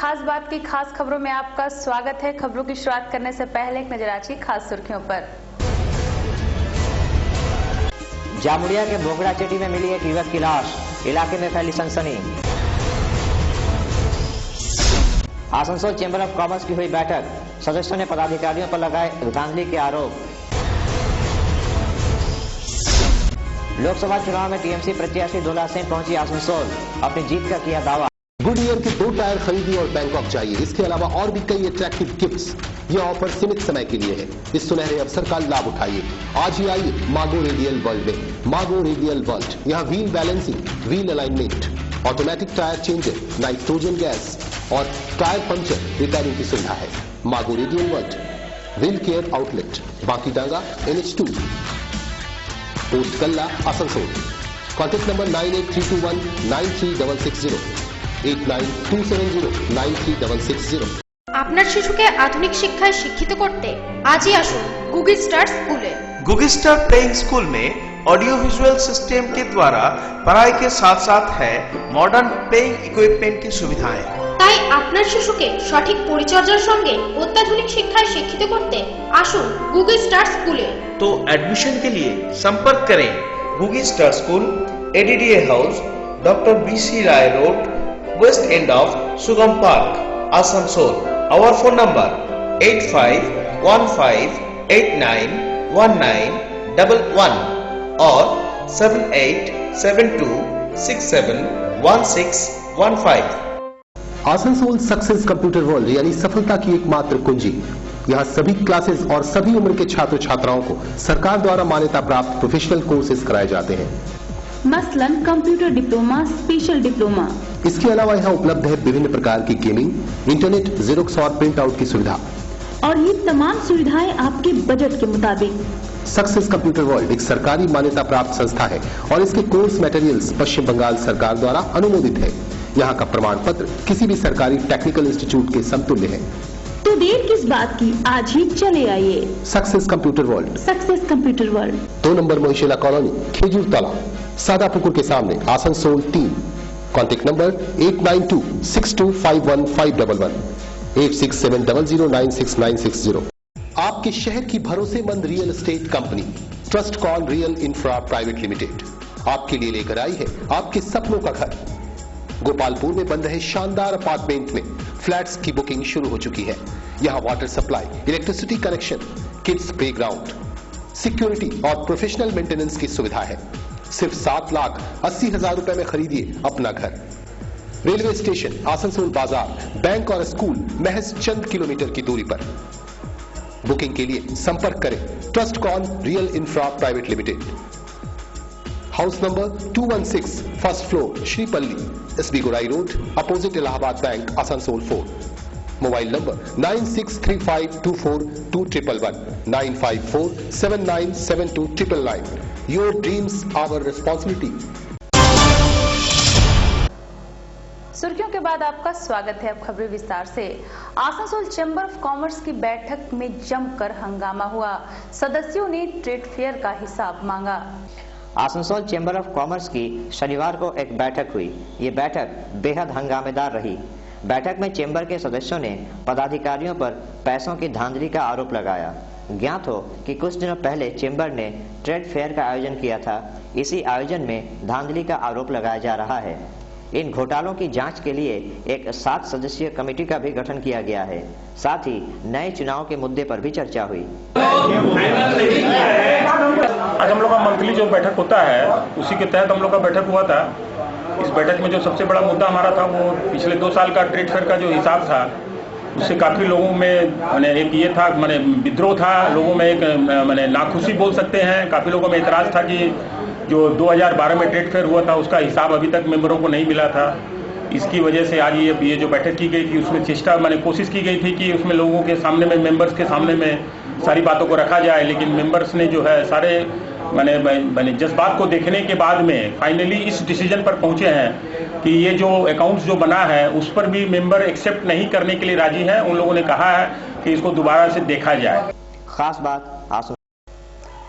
खास बात की खास खबरों में आपका स्वागत है। खबरों की शुरुआत करने से पहले एक नजर आज की खास सुर्खियों पर। जामुड़िया के बोगड़ा चेटी में मिली एक युवक की लाश, इलाके में फैली सनसनी। आसनसोल चेंबर ऑफ कॉमर्स की हुई बैठक, सदस्यों ने पदाधिकारियों पर लगाए धांधली के आरोप। लोकसभा चुनाव में टीएमसी प्रत्याशी दुल्ला सिंह पहुंची आसनसोल, अपनी जीत का किया दावा। गुडईयर के 2 टायर खरीदिए और बैंकॉक जाइए। इसके अलावा और भी कई अट्रैक्टिव गिफ्ट्स। यह ऑफर सीमित समय के लिए है। इस सुनहरे अवसर का लाभ उठाइए। आज ही आइए मागो रेडियल वर्ल्ड में। मागो रेडियल वर्ल्ड, यहाँ wheel balancing, wheel alignment, automatic tyre changer, nitrogen gas और टायर पंचर रिपेयरिंग की सुविधा है। मागो radial world, wheel care outlet, बाकी डांगा, NH2, पोस्ट गल्ला, आसनसोल। Contact number 9832193660, 8927093660। আপনার শিশুকে আধুনিক শিক্ষায় শিক্ষিত করতে আজই আসুন Google star school. Google star playing school में ऑडियो विजुअल सिस्टम के द्वारा पढ़ाई के साथ साथ है मॉडर्न प्लेइंग इक्विपमेंट की सुविधाएं। তাই আপনার শিশুকে সঠিক পরিচর্যার সঙ্গে অত্যাধুনিক শিক্ষায় শিক্ষিত করতে আসুন গুগল স্টার स्कूल। तो एडमिशन के लिए संपर्क करें Google star school, ADDA house, doctor BC Roy road, west end of Sugam park, Asansol. Our phone number 8515891911 और 7872671615। आसनसोल सक्सेस कंप्यूटर वर्ल्ड यानी सफलता की एकमात्र कुंजी। यहाँ सभी क्लासेस और सभी उम्र के छात्र छात्राओं को सरकार द्वारा मान्यता प्राप्त प्रोफेशनल कोर्सेज कराए जाते हैं, मसलन कंप्यूटर डिप्लोमा, स्पेशल डिप्लोमा। इसके अलावा यहाँ उपलब्ध है विभिन्न प्रकार की गेमिंग, इंटरनेट, जेरोक्स और प्रिंट आउट की सुविधा। और ये तमाम सुविधाएं आपके बजट के मुताबिक। सक्सेस कंप्यूटर वर्ल्ड एक सरकारी मान्यता प्राप्त संस्था है और इसके कोर्स मटेरियल्स पश्चिम बंगाल सरकार द्वारा अनुमोदित है। यहाँ का प्रमाण पत्र किसी भी सरकारी टेक्निकल इंस्टीट्यूट के समतुल्य है। तो देर किस बात की, आज ही चले आइए success computer world, success computer world, 2 number Mohishila colony, Khejurtala, Sada पुकुर के सामने, आसनसोल 3। Contact number 8926251511, 8670096960। आपके शहर की भरोसेमंद real estate company Trustcon real infra private limited आपके लिए लेकर आई है आपके सपनों का घर। गोपालपुर में बन रहे शानदार अपार्टमेंट में फ्लैट्स की बुकिंग शुरू हो चुकी है। यहाँ water supply, electricity connection, kids playground, security और प्रोफेशनल मेंटेनेंस की सुविधा है। सिर्फ 7,80,000 रुपए में खरीदिए अपना घर। रेलवे स्टेशन, आसनसोल बाजार, बैंक और स्कूल महज चंद किलोमीटर की दूरी पर। बुकिंग के लिए संपर्क करें Trustcon real infra private limited, house number 216, first floor, Sripally, SB Gorai road, opposite Allahabad bank, Asansol 4। Mobile number 9635242111, 9547972999। Your dreams our responsibility. सुर्खियों के बाद आपका स्वागत है। अब खबरें विस्तार से। आसनसोल चैम्बर ऑफ कॉमर्स की बैठक में जमकर हंगामा हुआ। सदस्यों ने ट्रेड फेयर का हिसाब मांगा। आसनसोल चेंबर ऑफ कॉमर्स की शनिवार को एक बैठक हुई। ये बैठक बेहद हंगामेदार रही। बैठक में चेंबर के सदस्यों ने पदाधिकारियों पर पैसों की धांधली का आरोप लगाया। ज्ञात हो कि कुछ दिनों पहले चेंबर ने ट्रेड फेयर का आयोजन किया था। इसी आयोजन में धांधली का आरोप लगाया जा रहा है। इन घोटालों की जांच के लिए एक 7 सदस्यीय कमेटी का भी गठन किया गया है। साथ ही नए चुनाव के मुद्दे पर भी चर्चा हुई। आज हम लोग का मंथली जो बैठक होता है उसी के तहत हम लोग का बैठक हुआ था। इस बैठक में जो सबसे बड़ा मुद्दा हमारा था वो पिछले 2 साल का ट्रेड फेयर का जो हिसाब था, उससे काफ़ी लोगों में माने एक ये था, माने विद्रोह था लोगों में, एक माने नाखुशी बोल सकते हैं। काफ़ी लोगों में एतराज़ था कि जो 2012 में ट्रेड फेयर हुआ था उसका हिसाब अभी तक मेंबरों को नहीं मिला था। इसकी वजह से आज ये जो बैठक की गई थी उसमें चेष्टा माने कोशिश की गई थी कि उसमें लोगों के सामने में, मेंबर्स के सामने में सारी बातों को रखा जाए, लेकिन मेंबर्स ने जो है सारे माने जज्बात को देखने के बाद में फाइनली इस डिसीजन पर पहुंचे हैं कि ये जो अकाउंट्स जो बना है उस पर भी मेंबर एक्सेप्ट नहीं करने के लिए राजी है। उन लोगों ने कहा है कि इसको दोबारा से देखा जाए। खास बात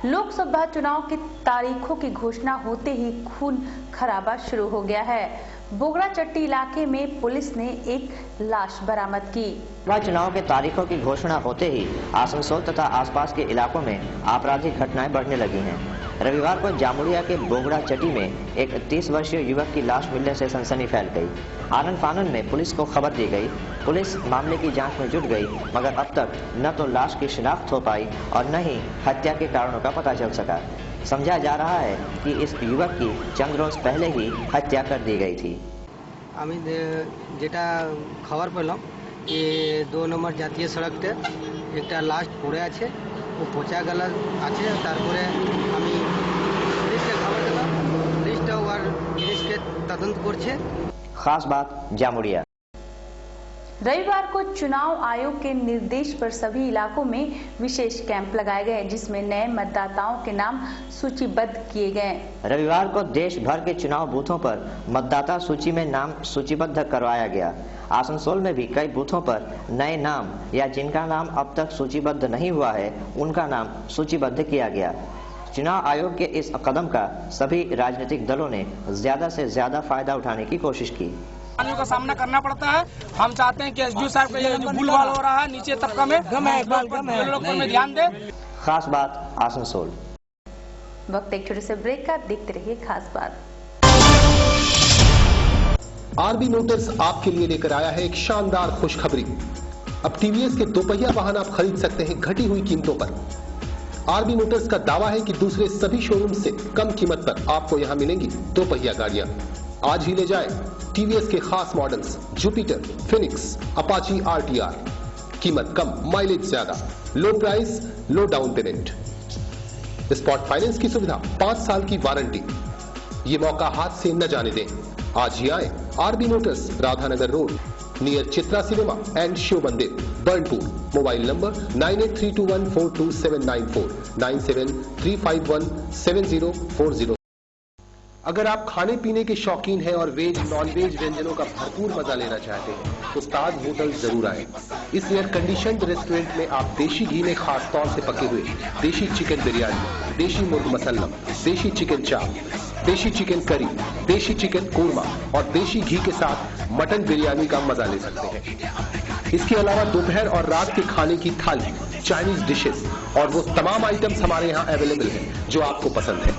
लोकसभा चुनाव की तारीखों की घोषणा होते ही खून खराबा शुरू हो गया है। बोगड़ा चट्टी इलाके में पुलिस ने एक लाश बरामद की। चुनाव के तारीखों की घोषणा होते ही आसनसोल तथा आसपास के इलाकों में आपराधिक घटनाएं बढ़ने लगी हैं। रविवार को जामुड़िया के बोगड़ा चट्टी में एक 30 वर्षीय युवक की लाश मिलने से सनसनी फैल गई। आनन फानन में पुलिस को खबर दी गई। पुलिस मामले की जांच में जुट गई, मगर अब तक न तो लाश की शिनाख्त हो पाई और न ही हत्या के कारणों का पता चल सका। समझा जा रहा है कि इस युवक की चंद रोज पहले ही हत्या कर दी गई थी। যেটা খবর পেলাম যে 2 নম্বর জাতীয় সড়কতে একটা লাশ পড়ে আছে, ও পচা গলা আছে। তারপরে আমি পুলিশকে খবর দিলাম, পুলিশটাও আর জিনিসকে তদন্ত করছে। खास बात जामुड़िया। रविवार को चुनाव आयोग के निर्देश पर सभी इलाकों में विशेष कैंप लगाए गए, जिसमें नए मतदाताओं के नाम सूचीबद्ध किए गए। रविवार को देश भर के चुनाव बूथों पर मतदाता सूची में नाम सूचीबद्ध करवाया गया। आसनसोल में भी कई बूथों पर नए नाम या जिनका नाम अब तक सूचीबद्ध नहीं हुआ है उनका नाम सूचीबद्ध किया गया। चुनाव आयोग के इस कदम का सभी राजनीतिक दलों ने ज्यादा से ज्यादा फायदा उठाने की कोशिश की। का सामना करना पड़ता है। हम चाहते हैं कि एसडीओ साहब का ये भूलभाल हो रहा है नीचे तबका में लोग में ध्यान दे। खास बात आसनसोल। वक्त एक छोटे से ब्रेक का, देखते रहिए खास बात। आरबी मोटर्स आपके लिए लेकर आया है एक शानदार खुशखबरी। अब टीवीएस के दोपहिया वाहन आप खरीद सकते हैं घटी हुई कीमतों पर। आरबी मोटर्स का दावा है कि दूसरे सभी शोरूम से कम कीमत पर आपको यहां मिलेंगी दोपहिया गाड़ियां। आज ही ले जाएं टीवीएस के खास models Jupiter, Phoenix, Apache RTR. कीमत कम, माइलेज ज्यादा, लो प्राइस, लो डाउन पेमेंट, स्पॉट फाइनेंस की सुविधा, 5 साल की वारंटी। ये मौका हाथ से न जाने दें। आज ही आए RB Motors, Radhanagar road, near Chitra cinema and Shiv Mandir, Burnpur. Mobile number 9832142794, 9735170407। अगर आप खाने पीने के शौकीन हैं और वेज नॉन वेज व्यंजनों का भरपूर मजा लेना चाहते हैं तो ताज होटल जरूर आए। इस एयर कंडीशनड रेस्टोरेंट में आप देशी घी में खास तौर से पके हुए देशी चिकन बिरयानी, देशी मुर्ग मसल्लम, देशी चिकन चाप, देशी चिकन करी, देशी चिकन कोरमा और देशी घी के साथ मटन बिरयानी का मजा ले सकते हैं। इसके अलावा दोपहर और रात के खाने की थाली, चाइनीज डिशेस और वो तमाम आइटम्स हमारे यहाँ अवेलेबल हैं जो आपको पसंद है।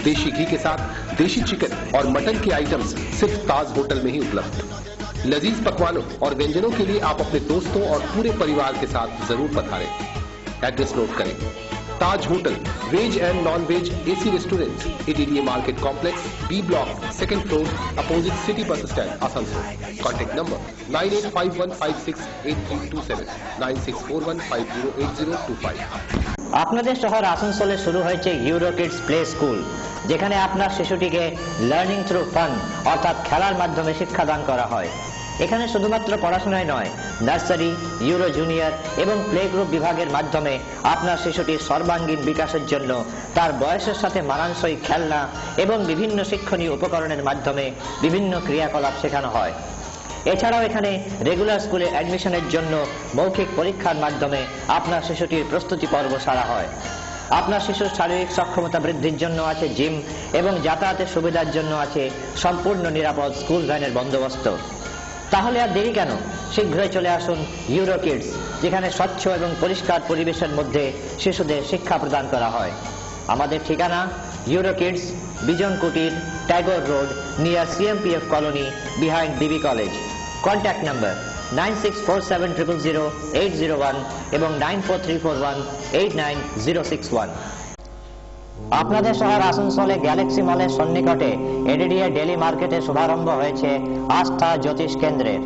देशी घी के साथ देशी चिकन और मटन के आइटम्स सिर्फ ताज होटल में ही उपलब्ध। लजीज पकवानों और व्यंजनों के लिए आप अपने दोस्तों और पूरे परिवार के साथ जरूर पधारें। एड्रेस नोट करें, Taj hotel, veg and non veg AC restaurant, ADDA market complex, B block, 2nd floor, opposite city bus stand, Asansol. Contact number 9851568327, 9641508025। আপনাদের শহর আসানসোলে শুরু হয়েছে ইউরো কিডস প্লে স্কুল, যেখানে আপনার শিশুটিকে লার্নিং থ্রু ফান অর্থাৎ খেলার মাধ্যমে শিক্ষাদান করা হয়। এখানে শুধুমাত্র পড়াশোনায় নয়, নার্সারি, ইউরো জুনিয়র এবং প্লে গ্রুপ বিভাগের মাধ্যমে আপনার শিশুটির সর্বাঙ্গীন বিকাশের জন্য তার বয়সের সাথে মানানসই খেলনা এবং বিভিন্ন শিক্ষণীয় উপকরণের মাধ্যমে বিভিন্ন ক্রিয়াকলাপ শেখানো হয়। এছাড়াও এখানে রেগুলার স্কুলে অ্যাডমিশনের জন্য মৌখিক পরীক্ষার মাধ্যমে আপনার শিশুটির প্রস্তুতি পর্ব সারা হয়। আপনার শিশুর শারীরিক সক্ষমতা বৃদ্ধির জন্য আছে জিম এবং যাতায়াতের সুবিধার জন্য আছে সম্পূর্ণ নিরাপদ স্কুল ভ্যানের বন্দোবস্ত। তাহলে আর দেরি কেন, শীঘ্রই চলে আসুন ইউরো কিডস, যেখানে স্বচ্ছ এবং পরিষ্কার পরিবেশের মধ্যে শিশুদের শিক্ষা প্রদান করা হয়। আমাদের ঠিকানা euro kids, Bijan Kutir, Tagore road, near CMPF colony, behind DB college. Contact number 9647000801 এবং 9434189061। আপনাদের শহর আসানসোলে গ্যালাক্সি মলের সন্নিকটে এডিডিএ ডেলি মার্কেটের শুভারম্ভ হয়েছে আস্থা জ্যোতিষ কেন্দ্রের।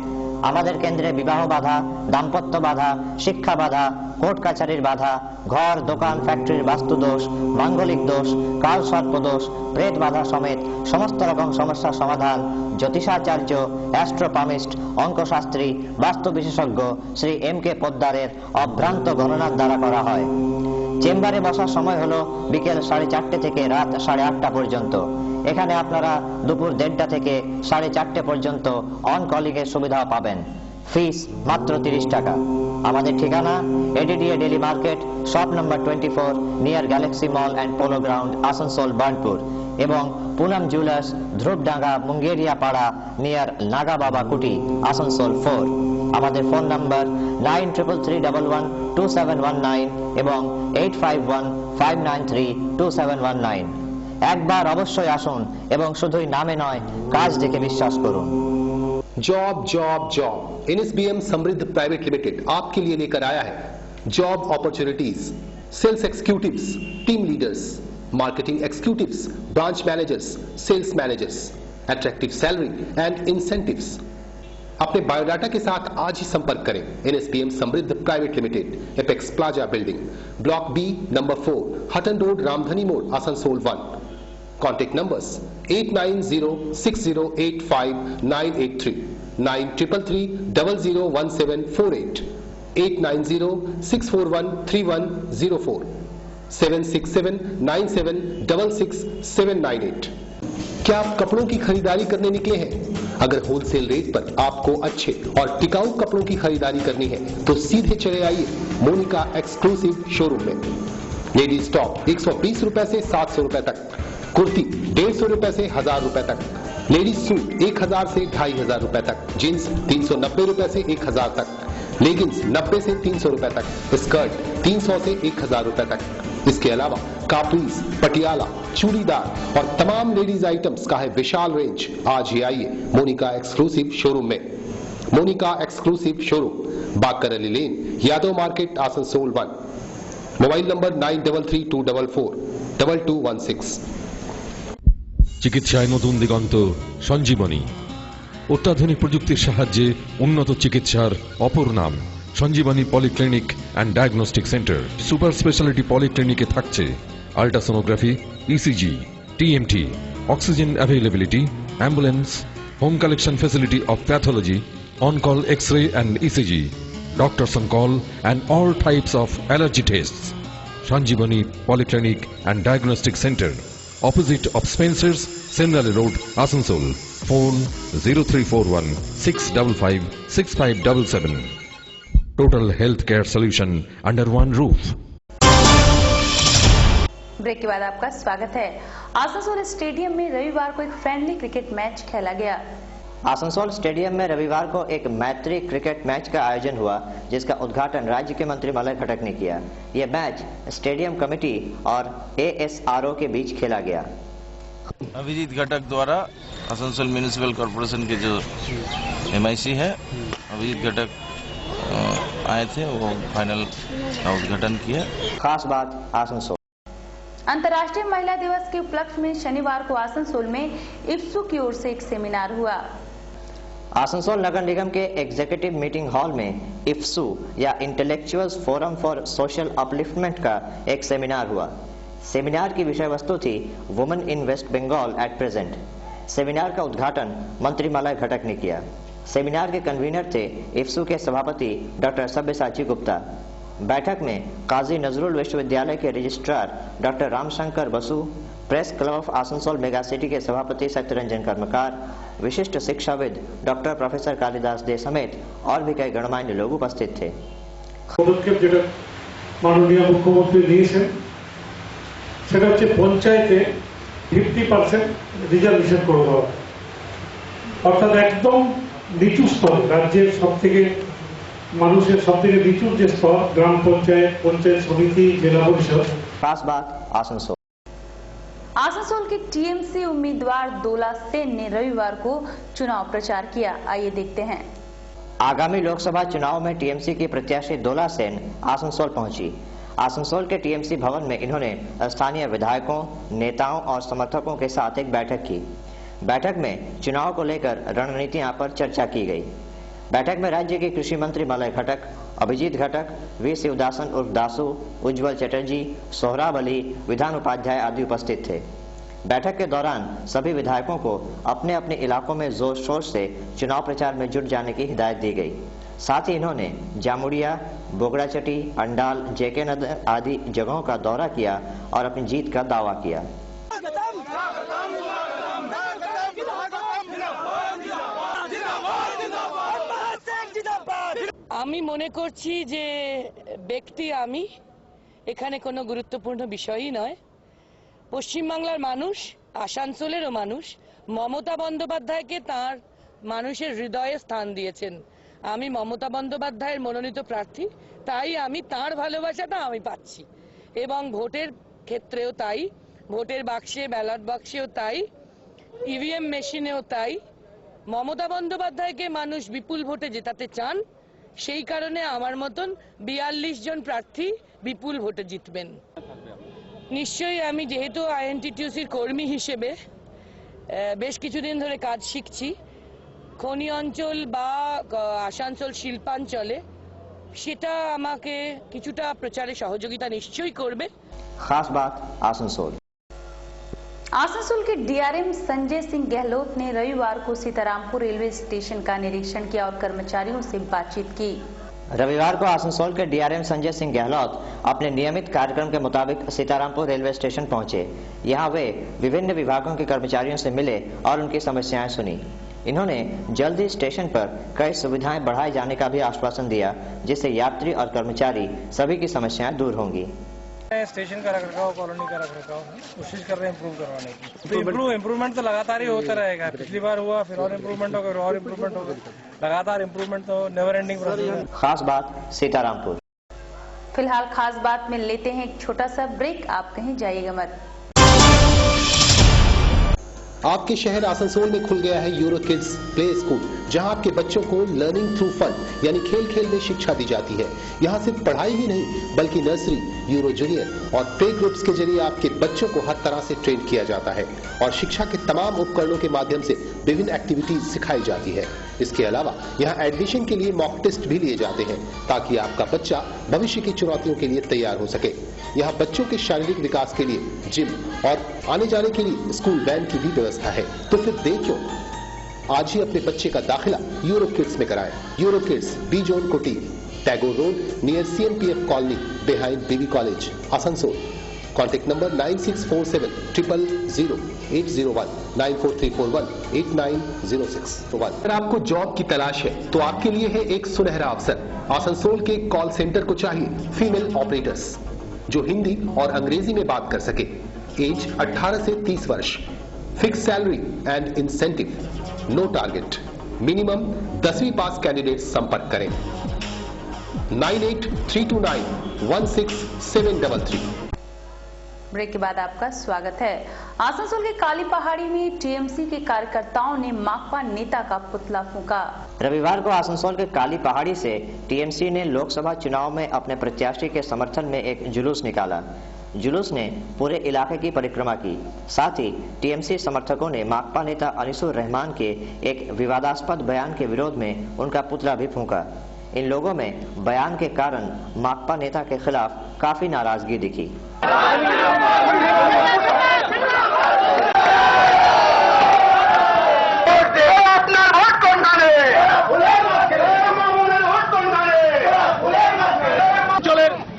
আমাদের কেন্দ্রে বিবাহ বাধা, দাম্পত্য বাধা, শিক্ষা বাধা, কোর্ট কাছারির বাধা, ঘর, দোকান, ফ্যাক্টরির বাস্তুদোষ, মাঙ্গলিক দোষ, কাল সর্পদোষ, প্রেত বাধা সমেত সমস্ত রকম সমস্যার সমাধান জ্যোতিষাচার্য, অ্যাস্ট্রোপামিস্ট, অঙ্কশাস্ত্রী, বাস্তু বিশেষজ্ঞ শ্রী এম.কে. পোদ্দারের অভ্রান্ত গণনার দ্বারা করা হয়। চেম্বারে বসার সময় হলো বিকেল 4:30 থেকে রাত 8:30 পর্যন্ত। এখানে আপনারা দুপুর 1:30 থেকে 4:30 পর্যন্ত অন কলিং এর সুবিধা পাবেন। ফিস মাত্র 30 টাকা। আমাদের ঠিকানা ADDA daily market, shop number 24, near Galaxy mall and polo ground, Asansol, Burnpur, এবং পুনম জুয়েলার্স, ধ্রুবডাঙ্গা, মুঙ্গেরিয়া পাড়া, নিয়ার নাগা বাবা কুটি, আসানসোল 4। আমাদের ফোন নাম্বার 9333112719 এবং 8515932719। একবার অবশ্যই আসুন এবং শুধুই নামে নয়, কাজ দেখে বিশ্বাস করুন। Job job job एनएसबीएम Samriddh private limited आपके लिए लेकर आया है job opportunities, sales executives, team leaders, marketing executives, branch managers, sales managers, attractive salary and incentives. अपने बायोडाटा के साथ आज ही संपर्क करें NSBM Samriddh private limited, apex plaza building, block B number 4, Hutton road, Ramdhani मोड़, आसनसोल 1। Contact numbers 8906085983, 9333001748, 8906413104, 7679766798। क्या आप कपड़ों की खरीदारी करने निकले हैं? अगर होलसेल रेट पर आपको अच्छे और टिकाऊ कपड़ों की खरीदारी करनी है तो सीधे चले आइए मोनिका एक्सक्लूसिव शोरूम में। लेडीज टॉप 120 रुपए से 700 रुपए तक, कुर्ती 150 रुपए से 1000 रुपए तक, लेडीज सूट 1000 से 2500 रुपए तक, जींस 390 रुपए से 1000 तक, लेगिंग्स 90 से 300 रुपए तक, स्कर्ट 300 से 1000 रुपए तक। इसके अलावा कापीस, पटियाला, चूड़ीदार और तमाम लेडीज आइटम्स का है विशाल रेंज। आज ही आइए मोनिका एक्सक्लूसिव शोरूम में। Monika exclusive showroom, Bakar Ali lane, Yadav market, Asansol 1। Mobile number 9334442216। চিকিৎসায় নতুন দিগন্ত, সঞ্জীবনী। অত্যাধুনিক প্রযুক্তির সাহায্যে উন্নত চিকিৎসার অপর নাম Sanjeevani polyclinic and diagnostic centre. Super speciality পলিক্লিনিকে থাকছে ultrasonography, ECG, TMT, oxygen availability, ambulance, home collection facility of pathology, on call X-ray and ECG, doctors on call and all types of allergy tests. Sanjeevani Polyclinic and Diagnostic Center, opposite of Spencer's, Senrali Road, Asansol. Phone 0341 655 6577. Total healthcare solution under one roof. Break के बाद आपका स्वागत है। Asansol stadium में रविवार को एक friendly cricket match खेला गया। आसनसोल स्टेडियम में रविवार को एक मैत्री क्रिकेट मैच का आयोजन हुआ, जिसका उद्घाटन राज्य के मंत्री मलय खटक ने किया। यह मैच स्टेडियम कमेटी और एएसआरओ के बीच खेला गया। अभिजीत घटक द्वारा आसनसोल म्यूनिसिपल कॉर्पोरेशन के जो एमआईसी है, अभिजीत घटक आए थे, वो फाइनल का उद्घाटन किया। खास बात आसनसोल। अंतर्राष्ट्रीय महिला दिवस के उपलक्ष्य में शनिवार को आसनसोल में इफ्सू की ओर से एक सेमिनार हुआ। आसनसोल नगर निगम के एग्जीक्यूटिव मीटिंग हॉल में इफ्सू या intellectuals forum for social upliftment का एक सेमिनार हुआ। सेमिनार की विषय वस्तु थी women in West Bengal at present. Seminar का उद्घाटन मंत्री मलय घटक ने किया। सेमिनार के कन्वीनर थे इफ्सू के सभापति डॉक्टर सब्यसाची गुप्ता। बैठक में काजी नजरुल विश्वविद्यालय के registrar doctor Ramshankar Basu, press club of Asansol mega city के सभापति सत्यरंजन कर्मकार, विशिष्ट शिक्षाविद डॉक्टर प्रोफेसर कालिदास दे समेत और भी कई गणमान्य लोग उपस्थित थे। পদক্ষেপ যেটা মাননীয় মুখ্যমন্ত্রী নিয়েছেন সেটা হচ্ছে পঞ্চায়েতে 50% রিজার্ভেশন করে দেওয়া, অর্থাৎ একদম নিচু স্তর, রাজ্যের সবথেকে মানুষের সবথেকে নিচু যে স্তর, গ্রাম পঞ্চায়েত, পঞ্চায়েত সমিতি, জেলা পরিষদ। खास बात आसनसोल। आसनसोल के टीएमसी उम्मीदवार दोला सेन ने रविवार को चुनाव प्रचार किया। आइए देखते हैं। आगामी लोकसभा चुनाव में टीएमसी की प्रत्याशी दोला सेन आसनसोल पहुंची। आसनसोल के टीएमसी भवन में इन्होंने स्थानीय विधायकों, नेताओं और समर्थकों के साथ एक बैठक की। बैठक में चुनाव को लेकर रणनीतियों पर चर्चा की गई। बैठक में राज्य के कृषि मंत्री मलय घटक, अभिजीत घटक, वी शिवदासन उर्फ दासू, उज्जवल चटर्जी, सोहराब अली, विधान उपाध्याय आदि उपस्थित थे। बैठक के दौरान सभी विधायकों को अपने अपने इलाकों में जोर शोर से चुनाव प्रचार में जुट जाने की हिदायत दी गई। साथ ही इन्होंने जामुड़िया, बोगड़ाचटी, अंडाल, जेके नगर आदि जगहों का दौरा किया और अपनी जीत का दावा किया। আমি মনে করছি যে ব্যক্তি আমি এখানে কোনো গুরুত্বপূর্ণ বিষয়ই নয়। পশ্চিমবাংলার মানুষ, আসানসোলেরও মানুষ মমতা বন্দ্যোপাধ্যায়কে তার মানুষের হৃদয়ে স্থান দিয়েছেন। আমি মমতা বন্দ্যোপাধ্যায়ের মনোনীত প্রার্থী, তাই আমি তার ভালোবাসাটা আমি পাচ্ছি এবং ভোটের ক্ষেত্রেও তাই, ভোটের বাক্সে, ব্যালট বাক্সেও তাই, ইভিএম মেশিনেও তাই। মমতা বন্দ্যোপাধ্যায়কে মানুষ বিপুল ভোটে জেতাতে চান, সেই কারণে আমার মতন 42 জন প্রার্থী বিপুল ভোটে জিতবেন। নিশ্চয়ই আমি যেহেতু আইএনটিটিউসির কর্মী হিসেবে বেশ কিছুদিন ধরে কাজ শিখছি, খনি অঞ্চল বা আসানসোল শিল্পাঞ্চলে সেটা আমাকে কিছুটা প্রচারে সহযোগিতা নিশ্চয়ই করবে। खास बात आसनसोल। आसनसोल के डीआरएम संजय सिंह गहलोत ने रविवार को सीतारामपुर रेलवे स्टेशन का निरीक्षण किया और कर्मचारियों से बातचीत की। रविवार को आसनसोल के डीआरएम संजय सिंह गहलोत अपने नियमित कार्यक्रम के मुताबिक सीतारामपुर रेलवे स्टेशन पहुंचे। यहां वे विभिन्न विभागों के कर्मचारियों से मिले और उनकी समस्याएं सुनी। इन्होंने जल्द ही स्टेशन पर कई सुविधाएं बढ़ाए जाने का भी आश्वासन दिया, जिससे यात्री और कर्मचारी सभी की समस्याएं दूर होंगी। स्टेशन का रखरखाव, कॉलोनी का रखरखाव कोशिश कर रहे हैं इम्प्रूव करवाने की। इम्प्रूवमेंट तो लगातार ही होता रहेगा। पिछली बार हुआ, फिर और इम्प्रूवमेंट होगा, फिर और इम्प्रूवमेंट होगा। लगातार इम्प्रूवमेंट तो नेवर एंडिंग प्रोसेस है। खास बात सीतारामपुर। फिलहाल खास बात में लेते हैं एक छोटा सा ब्रेक, आप कहीं जाइएगा मत। आपके शहर आसनसोल में खुल गया है यूरो किड्स प्ले स्कूल, जहां आपके बच्चों को लर्निंग थ्रू फन यानी खेल खेल में शिक्षा दी जाती है। यहां सिर्फ पढ़ाई ही नहीं बल्कि नर्सरी, यूरो जूनियर और प्ले ग्रुप्स के जरिए आपके बच्चों को हर तरह से ट्रेन किया जाता है और शिक्षा के तमाम उपकरणों के माध्यम से विभिन्न एक्टिविटीज सिखाई जाती है। इसके अलावा यहाँ एडमिशन के लिए मॉक टेस्ट भी लिए जाते हैं ताकि आपका बच्चा भविष्य की चुनौतियों के लिए तैयार हो सके। यहाँ बच्चों के शारीरिक विकास के लिए जिम और आने जाने के लिए स्कूल वैन की भी व्यवस्था है। तो फिर देर क्यों, आज ही अपने बच्चे का दाखिला यूरो किड्स में कराएं। यूरो किड्स, बी जोन कोटी, Tagore road near CMPF colony, behind BB college, Asansol. Contact number 9647000801 9434189061। अगर आपको जॉब की तलाश है तो आपके लिए है एक सुनहरा अवसर। आसनसोल के कॉल सेंटर को चाहिए फीमेल ऑपरेटर्स जो हिंदी और अंग्रेजी में बात कर सके। एज 18 से 30 वर्ष। Fix salary and incentive. No target. Minimum 10वीं पास कैंडिडेट संपर्क करें 9832916733। ब्रेक के बाद आपका स्वागत है। आसनसोल के काली पहाड़ी में टीएमसी के कार्यकर्ताओं ने माकपा नेता का पुतला फूंका। रविवार को आसनसोल के काली पहाड़ी से टीएमसी ने लोकसभा चुनाव में अपने प्रत्याशी के समर्थन में एक जुलूस निकाला। जुलूस ने पूरे इलाके की परिक्रमा की। साथ ही टीएमसी समर्थकों ने माकपा नेता अनिसुर रहमान के एक विवादास्पद बयान के विरोध में उनका पुतला भी फूंका। इन लोगों में बयान के कारण माकपा नेता के खिलाफ काफी नाराजगी दिखी।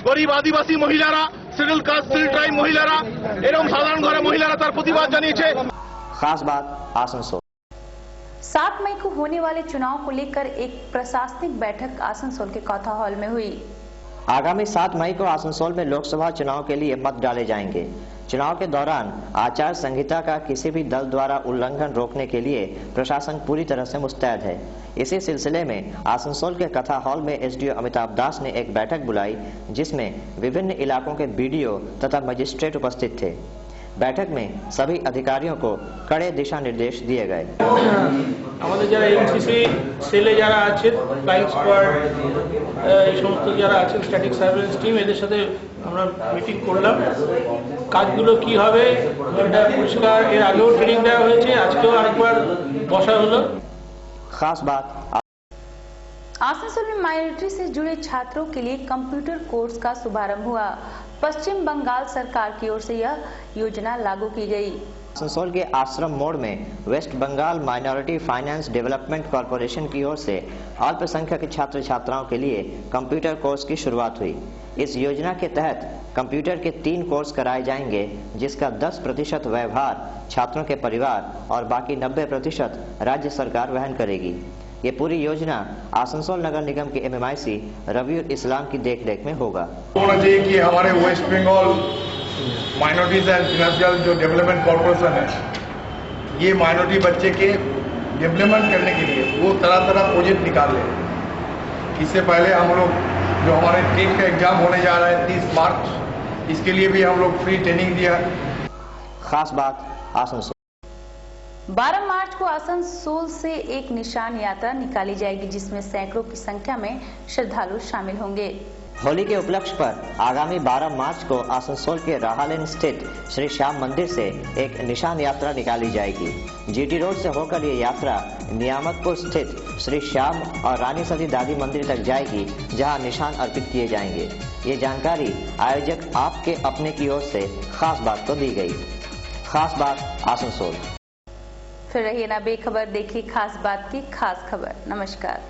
गरीब आदिवासी महिलारा, शिड्यूल कास्ट, शिड्यूल ट्राइब महिलारा एवं साधारण घरे महिलारा तार प्रतिबाद जानिয়েছে। खास बात आसनसोल। 7 मई को होने वाले चुनाव को लेकर एक प्रशासनिक बैठक आसनसोल के कौथा हॉल में हुई। आगामी 7 मई को आसनसोल में लोकसभा चुनाव के लिए मत डाले जाएंगे। चुनाव के दौरान आचार संहिता का किसी भी दल द्वारा उल्लंघन रोकने के लिए प्रशासन पूरी तरह से मुस्तैद है। इसी सिलसिले में आसनसोल के कथा हॉल में एसडीओ अमिताभ दास ने एक बैठक बुलाई, जिसमें विभिन्न इलाकों के बीडीओ तथा मजिस्ट्रेट उपस्थित थे। बैठक में सभी अधिकारियों को कड़े दिशा निर्देश दिए गए। আমাদের যারা এনসিসি সেলে যারা আছেন, ফ্লাইং স্কোয়াড, এই সমস্ত যারা আছেন, স্ট্যাটিক সার্ভেলেন্স টিম, এদের সাথে আমরা মিটিং করলাম। কাজগুলো কি হবে এটা পরিষ্কার, এর আগেও ট্রেনিং দেওয়া হয়েছে, আজকেও আরেকবার বসা হলো। खास बात आसनसोल में माइनॉरिटी से जुड़े छात्रों के लिए कंप्यूटर कोर्स का शुभारंभ हुआ। पश्चिम बंगाल सरकार की ओर से यह योजना लागू की गई। आसनसोल के आश्रम मोड़ में West Bengal Minority Finance Development Corporation की ओर से अल्पसंख्यक छात्र छात्राओं के लिए कंप्यूटर कोर्स की शुरुआत हुई। इस योजना के तहत कंप्यूटर के 3 कोर्स कराए जाएंगे, जिसका 10% व्यवहार छात्रों के परिवार और बाकी 90% राज्य सरकार वहन करेगी। ये पूरी योजना आसनसोल नगर निगम के MMIC रबीउल इस्लाम की देखरेख में होगा। होना चाहिए कि हमारे West Bengal minorities and financial जो डेवलपमेंट कॉर्पोरेशन है, ये माइनॉरिटी बच्चे के डेवलपमेंट करने के लिए वो तरह तरह प्रोजेक्ट निकाल ले। इससे पहले हम लोग जो हमारे टेट का एग्जाम होने जा रहा है 30 मार्च, इसके लिए भी हम लोग फ्री ट्रेनिंग दिया। खास बात आसनसोल 12 मार्च को आसनसोल से एक निशान यात्रा निकाली जाएगी, जिसमें सैकड़ों की संख्या में श्रद्धालु शामिल होंगे। होली के उपलक्ष्य पर आगामी 12 मार्च को आसनसोल के राहालेन स्थित श्री श्याम मंदिर से एक निशान यात्रा निकाली जाएगी। GT रोड से होकर ये यात्रा नियामतपुर स्थित श्री श्याम और रानी सती दादी मंदिर तक जाएगी, जहां निशान अर्पित किए जाएंगे। ये जानकारी आयोजक आपके अपने की ओर से खास बात को दी गई। खास बात आसनसोल। फिर रहिए ना बेखबर, देखिए खास बात की खास खबर। नमस्कार।